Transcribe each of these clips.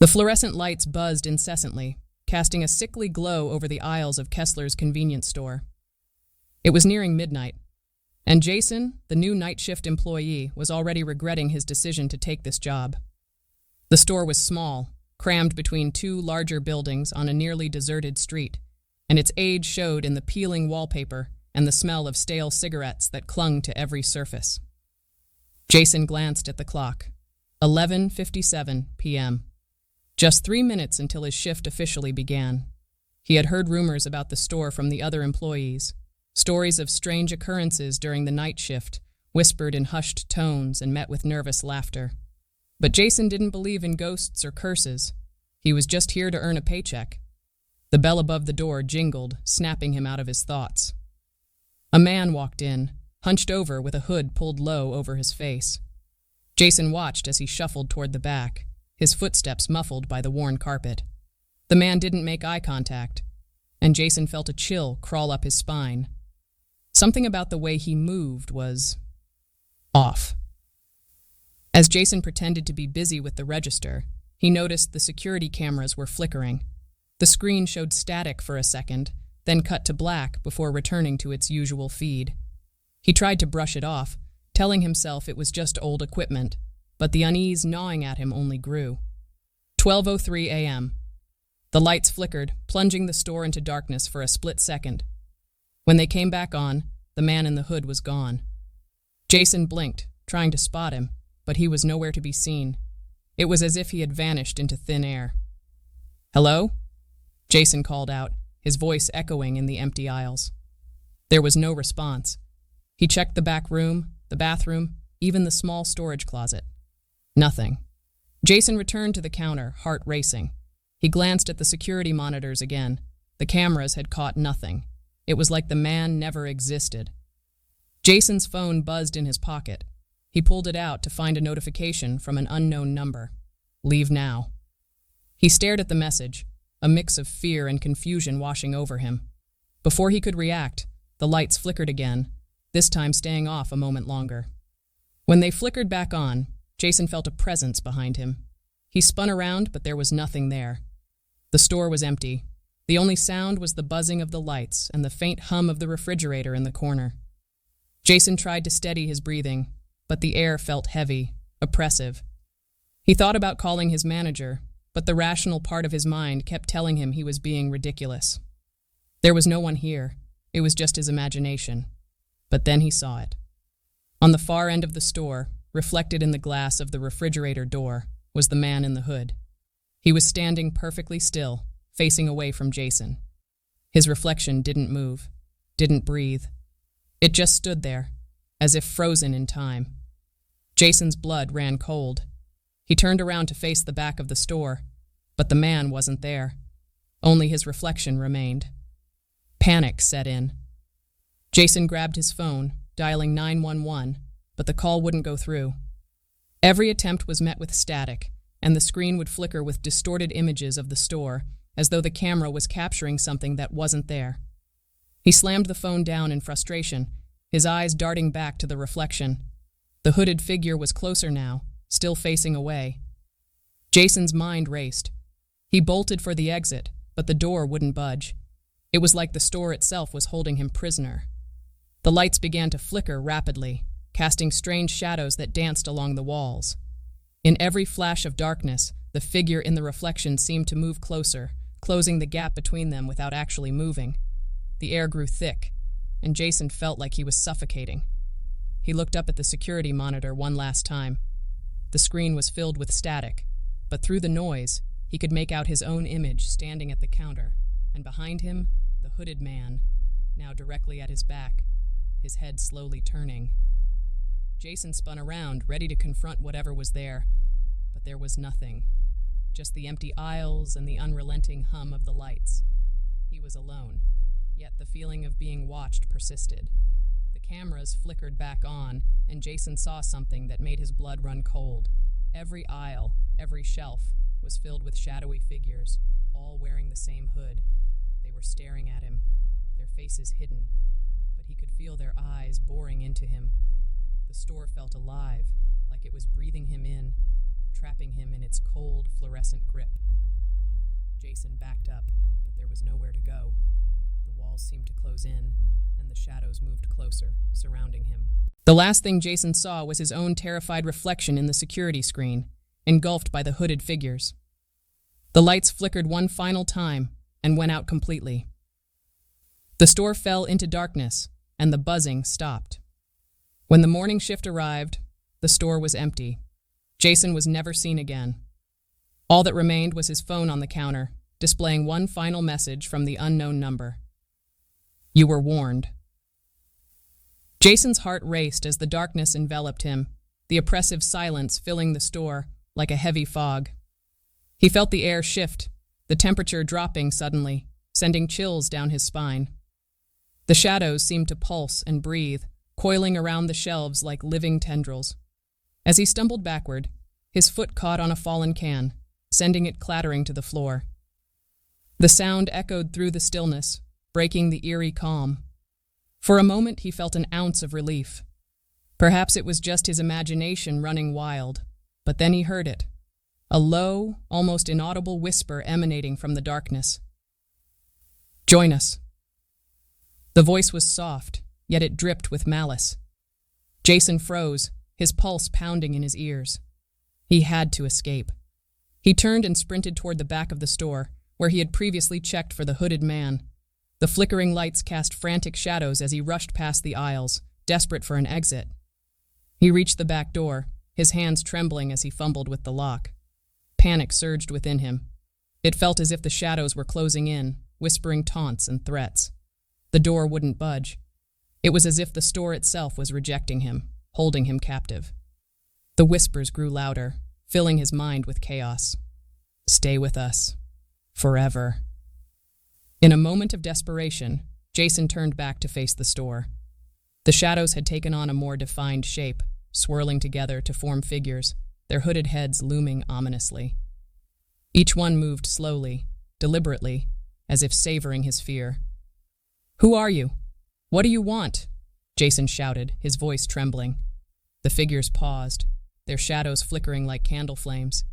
The fluorescent lights buzzed incessantly, casting a sickly glow over the aisles of Kessler's convenience store. It was nearing midnight, and Jason, the new night shift employee, was already regretting his decision to take this job. The store was small, crammed between two larger buildings on a nearly deserted street, and its age showed in the peeling wallpaper and the smell of stale cigarettes that clung to every surface. Jason glanced at the clock. 11:57 p.m. Just 3 minutes until his shift officially began. He had heard rumors about the store from the other employees, stories of strange occurrences during the night shift, whispered in hushed tones and met with nervous laughter. But Jason didn't believe in ghosts or curses. He was just here to earn a paycheck. The bell above the door jingled, snapping him out of his thoughts. A man walked in, hunched over with a hood pulled low over his face. Jason watched as he shuffled toward the back, his footsteps muffled by the worn carpet. The man didn't make eye contact, and Jason felt a chill crawl up his spine. Something about the way he moved was off. As Jason pretended to be busy with the register, he noticed the security cameras were flickering. The screen showed static for a second, then cut to black before returning to its usual feed. He tried to brush it off, telling himself it was just old equipment, but the unease gnawing at him only grew. 12:03 a.m. The lights flickered, plunging the store into darkness for a split second. When they came back on, the man in the hood was gone. Jason blinked, trying to spot him, but he was nowhere to be seen. It was as if he had vanished into thin air. "Hello?" Jason called out, his voice echoing in the empty aisles. There was no response. He checked the back room, the bathroom, even the small storage closet. Nothing. Jason returned to the counter, heart racing. He glanced at the security monitors again. The cameras had caught nothing. It was like the man never existed. Jason's phone buzzed in his pocket. He pulled it out to find a notification from an unknown number. "Leave now." He stared at the message, a mix of fear and confusion washing over him. Before he could react, the lights flickered again, this time staying off a moment longer. When they flickered back on, Jason felt a presence behind him. He spun around, but there was nothing there. The store was empty. The only sound was the buzzing of the lights and the faint hum of the refrigerator in the corner. Jason tried to steady his breathing, but the air felt heavy, oppressive. He thought about calling his manager, but the rational part of his mind kept telling him he was being ridiculous. There was no one here. It was just his imagination. But then he saw it. On the far end of the store, reflected in the glass of the refrigerator door, was the man in the hood. He was standing perfectly still, facing away from Jason. His reflection didn't move, didn't breathe. It just stood there, as if frozen in time. Jason's blood ran cold. He turned around to face the back of the store, but the man wasn't there. Only his reflection remained. Panic set in. Jason grabbed his phone, dialing 911, but the call wouldn't go through. Every attempt was met with static, and the screen would flicker with distorted images of the store, as though the camera was capturing something that wasn't there. He slammed the phone down in frustration, his eyes darting back to the reflection. The hooded figure was closer now, still facing away. Jason's mind raced. He bolted for the exit, but the door wouldn't budge. It was like the store itself was holding him prisoner. The lights began to flicker rapidly, casting strange shadows that danced along the walls. In every flash of darkness, the figure in the reflection seemed to move closer, closing the gap between them without actually moving. The air grew thick, and Jason felt like he was suffocating. He looked up at the security monitor one last time. The screen was filled with static, but through the noise, he could make out his own image standing at the counter, and behind him, the hooded man, now directly at his back, his head slowly turning. Jason spun around, ready to confront whatever was there, but there was nothing, just the empty aisles and the unrelenting hum of the lights. He was alone, yet the feeling of being watched persisted. The cameras flickered back on, and Jason saw something that made his blood run cold. Every aisle, every shelf, was filled with shadowy figures, all wearing the same hood. They were staring at him, their faces hidden, but he could feel their eyes boring into him. The store felt alive, like it was breathing him in. trapping him in its cold, fluorescent grip. Jason backed up, but there was nowhere to go. The walls seemed to close in, and the shadows moved closer, surrounding him. The last thing Jason saw was his own terrified reflection in the security screen, engulfed by the hooded figures. The lights flickered one final time and went out completely. The store fell into darkness, and the buzzing stopped. When the morning shift arrived, the store was empty. Jason was never seen again. All that remained was his phone on the counter, displaying one final message from the unknown number. "You were warned." Jason's heart raced as the darkness enveloped him, the oppressive silence filling the store like a heavy fog. He felt the air shift, the temperature dropping suddenly, sending chills down his spine. The shadows seemed to pulse and breathe, coiling around the shelves like living tendrils. As he stumbled backward, his foot caught on a fallen can, sending it clattering to the floor. The sound echoed through the stillness, breaking the eerie calm. For a moment he felt an ounce of relief. Perhaps it was just his imagination running wild, but then he heard it. A low, almost inaudible whisper emanating from the darkness. "Join us." The voice was soft, yet it dripped with malice. Jason froze, his pulse pounding in his ears. He had to escape. He turned and sprinted toward the back of the store, where he had previously checked for the hooded man. The flickering lights cast frantic shadows as he rushed past the aisles, desperate for an exit. He reached the back door, his hands trembling as he fumbled with the lock. Panic surged within him. It felt as if the shadows were closing in, whispering taunts and threats. The door wouldn't budge. It was as if the store itself was rejecting him, holding him captive. The whispers grew louder, filling his mind with chaos. "Stay with us. Forever." In a moment of desperation, Jason turned back to face the store. The shadows had taken on a more defined shape, swirling together to form figures, their hooded heads looming ominously. Each one moved slowly, deliberately, as if savoring his fear. "Who are you? What do you want?" Jason shouted, his voice trembling. The figures paused, their shadows flickering like candle flames,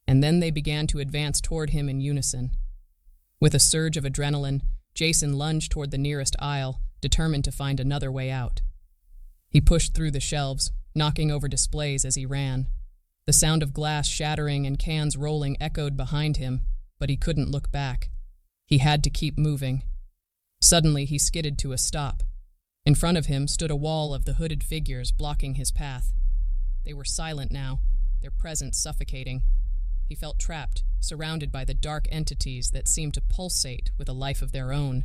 and then they began to advance toward him in unison. With a surge of adrenaline, Jason lunged toward the nearest aisle, determined to find another way out. He pushed through the shelves, knocking over displays as he ran. The sound of glass shattering and cans rolling echoed behind him, but he couldn't look back. He had to keep moving. Suddenly, he skidded to a stop. In front of him stood a wall of the hooded figures blocking his path. They were silent now, their presence suffocating. He felt trapped, surrounded by the dark entities that seemed to pulsate with a life of their own.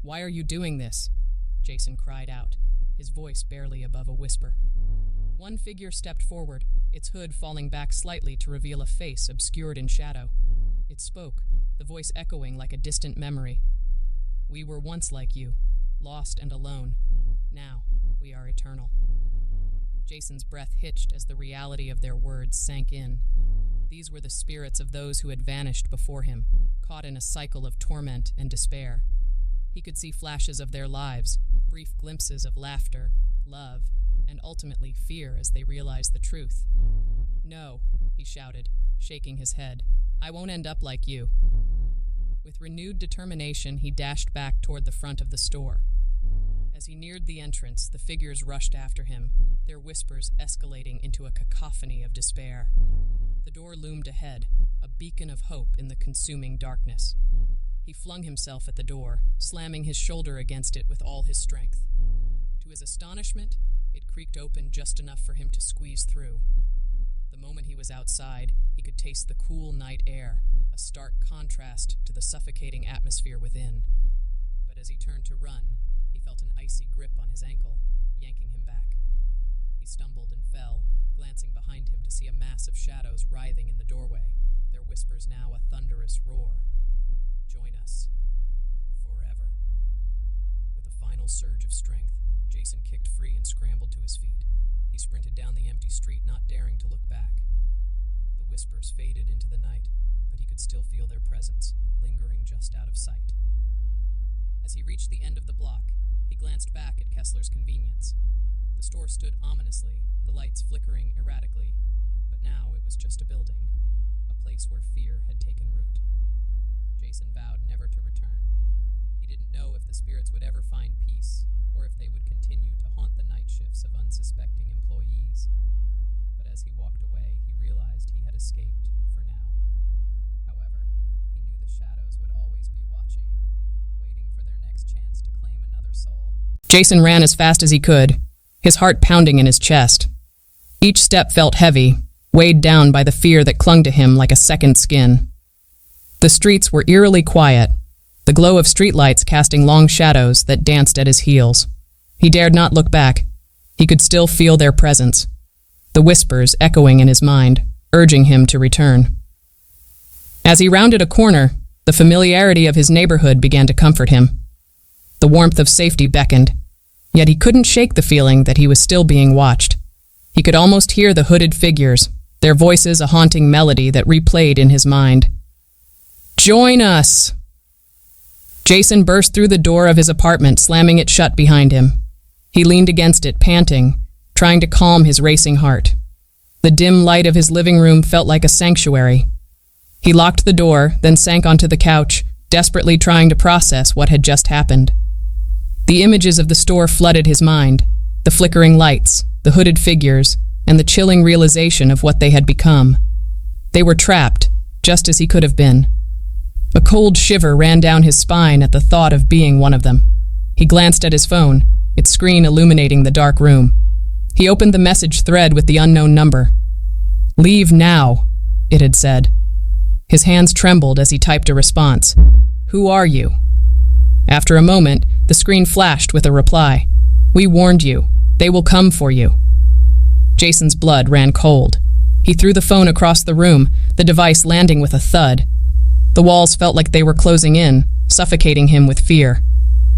"Why are you doing this?" Jason cried out, his voice barely above a whisper. One figure stepped forward, its hood falling back slightly to reveal a face obscured in shadow. It spoke, the voice echoing like a distant memory. "We were once like you, lost and alone. Now, we are eternal." Jason's breath hitched as the reality of their words sank in. These were the spirits of those who had vanished before him, caught in a cycle of torment and despair. He could see flashes of their lives, brief glimpses of laughter, love, and ultimately fear as they realized the truth. "No," he shouted, shaking his head. "I won't end up like you." With renewed determination, he dashed back toward the front of the store. As he neared the entrance, the figures rushed after him, their whispers escalating into a cacophony of despair. The door loomed ahead, a beacon of hope in the consuming darkness. He flung himself at the door, slamming his shoulder against it with all his strength. To his astonishment, it creaked open just enough for him to squeeze through. The moment he was outside, he could taste the cool night air, a stark contrast to the suffocating atmosphere within. But as he turned to run, he felt an icy grip on his ankle, yanking him back. He stumbled and fell, glancing behind him to see a mass of shadows writhing in the doorway, their whispers now a thunderous roar. "Join us. Forever." With a final surge of strength, Jason kicked free and scrambled to his feet. He sprinted down the empty street, not daring to look back. The whispers faded into the night, but he could still feel their presence, lingering just out of sight. As he reached the end of the block, he glanced back at Kessler's convenience. The store stood ominously, the lights flickering erratically, but now it was just a building, a place where fear had taken root. Jason vowed never to return. He didn't know if the spirits would ever find peace, or if they would continue to haunt the night shifts of unsuspecting employees. But as he walked away, he realized he had escaped for now. However, he knew the shadows would always be watching, waiting for their next chance to claim another soul. Jason ran as fast as he could, his heart pounding in his chest. Each step felt heavy, weighed down by the fear that clung to him like a second skin. The streets were eerily quiet, the glow of streetlights casting long shadows that danced at his heels. He dared not look back. He could still feel their presence, the whispers echoing in his mind, urging him to return. As he rounded a corner, the familiarity of his neighborhood began to comfort him. The warmth of safety beckoned, yet he couldn't shake the feeling that he was still being watched. He could almost hear the hooded figures, their voices a haunting melody that replayed in his mind. "Join us!" Jason burst through the door of his apartment, slamming it shut behind him. He leaned against it, panting, trying to calm his racing heart. The dim light of his living room felt like a sanctuary. He locked the door, then sank onto the couch, desperately trying to process what had just happened. The images of the store flooded his mind, the flickering lights, the hooded figures, and the chilling realization of what they had become. They were trapped, just as he could have been. A cold shiver ran down his spine at the thought of being one of them. He glanced at his phone, its screen illuminating the dark room. He opened the message thread with the unknown number. "Leave now," it had said. His hands trembled as he typed a response. "Who are you?" After a moment, the screen flashed with a reply. "We warned you. They will come for you." Jason's blood ran cold. He threw the phone across the room, the device landing with a thud. The walls felt like they were closing in, suffocating him with fear.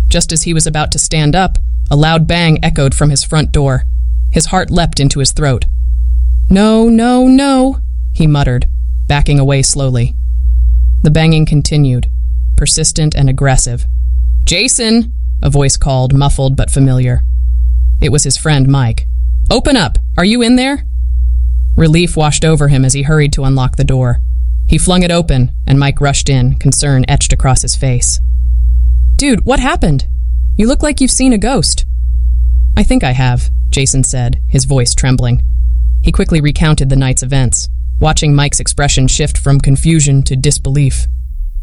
Just as he was about to stand up, a loud bang echoed from his front door. His heart leapt into his throat. "No, no, no," he muttered, backing away slowly. The banging continued, persistent and aggressive. "Jason!" a voice called, muffled but familiar. It was his friend Mike. "Open up! Are you in there?" Relief washed over him as he hurried to unlock the door. He flung it open, and Mike rushed in, concern etched across his face. "Dude, what happened? You look like you've seen a ghost." "I think I have," Jason said, his voice trembling. He quickly recounted the night's events, watching Mike's expression shift from confusion to disbelief.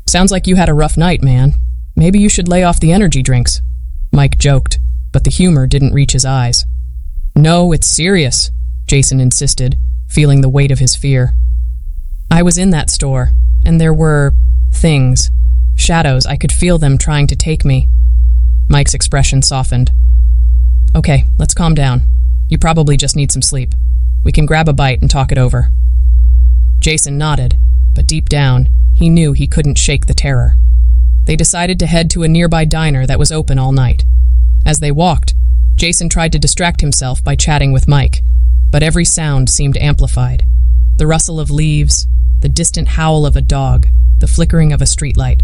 "Sounds like you had a rough night, man. Maybe you should lay off the energy drinks." Mike joked, but the humor didn't reach his eyes. "No, it's serious," Jason insisted, feeling the weight of his fear. "I was in that store, and there were things, shadows. I could feel them trying to take me." Mike's expression softened. "Okay, let's calm down. You probably just need some sleep. We can grab a bite and talk it over." Jason nodded, but deep down, he knew he couldn't shake the terror. They decided to head to a nearby diner that was open all night. As they walked, Jason tried to distract himself by chatting with Mike, but every sound seemed amplified. The rustle of leaves, the distant howl of a dog, the flickering of a streetlight.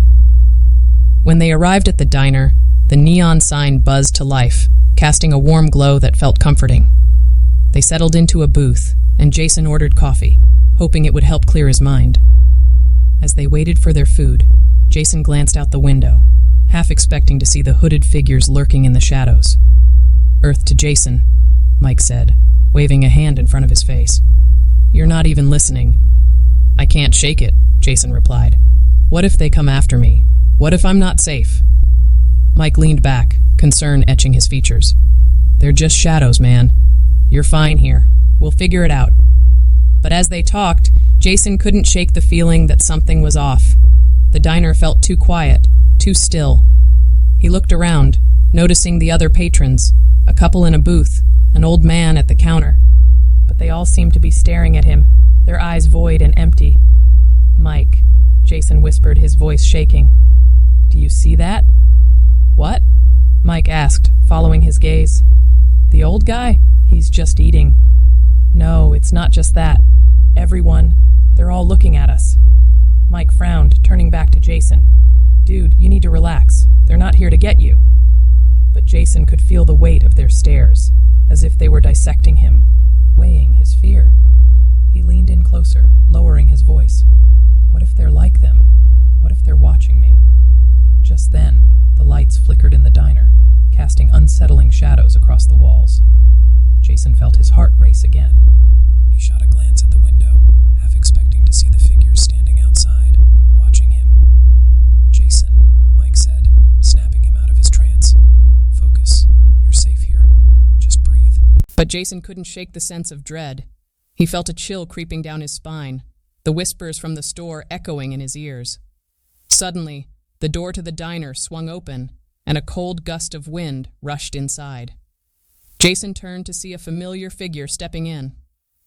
When they arrived at the diner, the neon sign buzzed to life, casting a warm glow that felt comforting. They settled into a booth, and Jason ordered coffee, hoping it would help clear his mind. As they waited for their food, Jason glanced out the window, half expecting to see the hooded figures lurking in the shadows. "Earth to Jason," Mike said, waving a hand in front of his face. "You're not even listening." "I can't shake it," Jason replied. "What if they come after me? What if I'm not safe?" Mike leaned back, concern etching his features. "They're just shadows, man. You're fine here. We'll figure it out." But as they talked, Jason couldn't shake the feeling that something was off. The diner felt too quiet, too still. He looked around, noticing the other patrons, a couple in a booth, an old man at the counter. But they all seemed to be staring at him, their eyes void and empty. "Mike," Jason whispered, his voice shaking. "Do you see that?" "What?" Mike asked, following his gaze. "The old guy? He's just eating." "No, it's not just that. Everyone, they're all looking at us." Mike frowned, turning back to Jason. "Dude, you need to relax. They're not here to get you." But Jason could feel the weight of their stares, as if they were dissecting him, weighing his fear. He leaned in casting unsettling shadows across the walls. Jason felt his heart race again. He shot a glance at the window, half expecting to see the figures standing outside, watching him. "Jason," Mike said, snapping him out of his trance. "Focus. You're safe here. Just breathe." But Jason couldn't shake the sense of dread. He felt a chill creeping down his spine, the whispers from the store echoing in his ears. Suddenly, the door to the diner swung open, and a cold gust of wind rushed inside. Jason turned to see a familiar figure stepping in,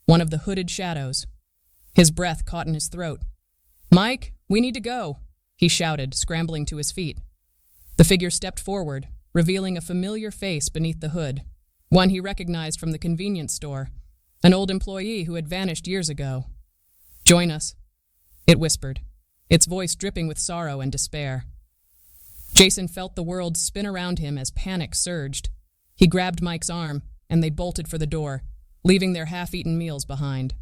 one of the hooded shadows. His breath caught in his throat. "Mike, we need to go," he shouted, scrambling to his feet. The figure stepped forward, revealing a familiar face beneath the hood, one he recognized from the convenience store, an old employee who had vanished years ago. "Join us," it whispered, its voice dripping with sorrow and despair. Jason felt the world spin around him as panic surged. He grabbed Mike's arm, and they bolted for the door, leaving their half-eaten meals behind.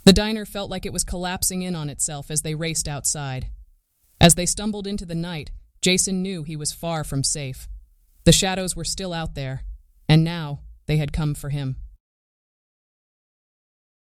The diner felt like it was collapsing in on itself as they raced outside. As they stumbled into the night, Jason knew he was far from safe. The shadows were still out there, and now they had come for him.